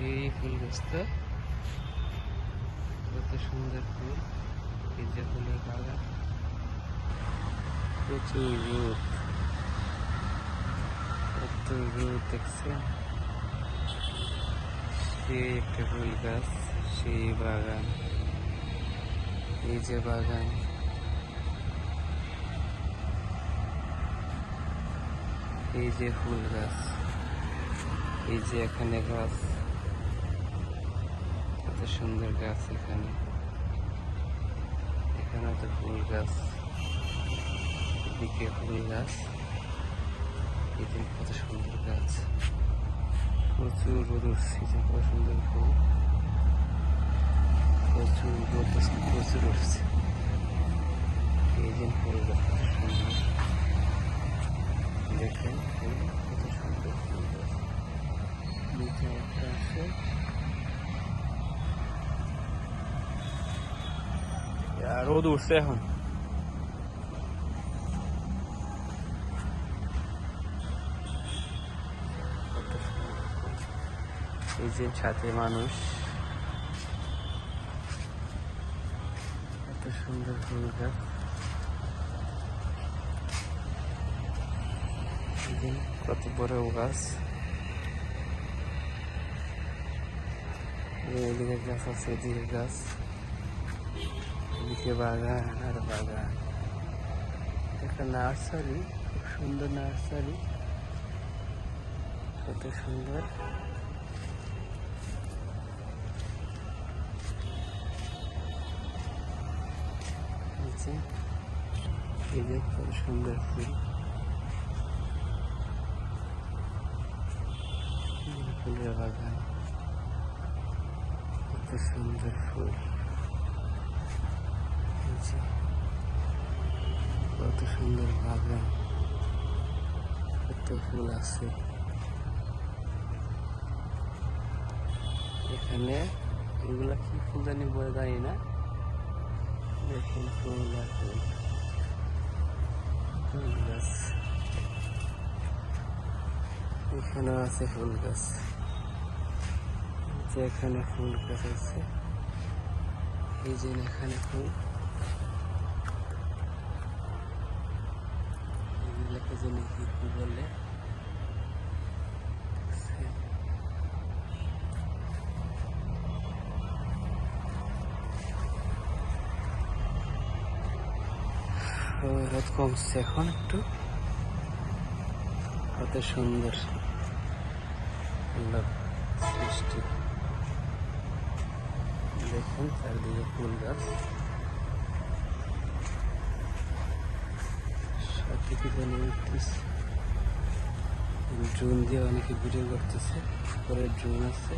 সেই ফুল গাছটা, কত সুন্দর ফুল। এই যে ফুলের বাগান, প্রচুর রোদ, কত রোদ দেখছেন। সেই একটা ফুল গাছ, সেই বাগান, এই যে বাগান, এই যে ফুল গাছ, এই যে এখানে গাছ, কত সুন্দর গাছ। এখানে এখানে তো ফুল গাছ, এদিকে ফুল গাছ, এদিকে কত সুন্দর গাছ, প্রচুর রোদ উঠছে। কত সুন্দর ফুল, প্রচুর রোদ প্রচুর উঠছে। এই যে ফুল গাছ কত সুন্দর, দেখেন ফুল কত সুন্দর ফুল গাছ। নিচে একটা আছে, রোদ উঠছে এখন। এই যে সাথে মানুষ, এত সুন্দর ফুল গাছ। কত বড় গাছ, এদিকে গাছ আছে, এদিকে গাছ, এদিকে বাগান আর বাগান। একটা নার্সারি, খুব সুন্দর নার্সারি, কত সুন্দর। এই যে কত সুন্দর ফুল, ফুলের বাগান, কত সুন্দর ফুল। কত সুন্দর বাগান, কত ফুল আছে এখানে। এগুলা কি ফুল জানি বলে জানি না। দেখুন ফুল আর ফুল, ফুল গাছ, এখানেও আছে ফুল গাছ। এখানে ফুল গাছ আছে, এই যে এখানে ফুল, এগুলোকে যে নাকি কি বলে, রোদ কমছে এখন একটু, কত সুন্দর সৃষ্টি। দেখুন চারদিকে ফুল গাছ, সাথে কি জানি উঠতেছে। ড্রোন দিয়ে অনেকে ভিডিও করতেছে, পরে ড্রোন আছে।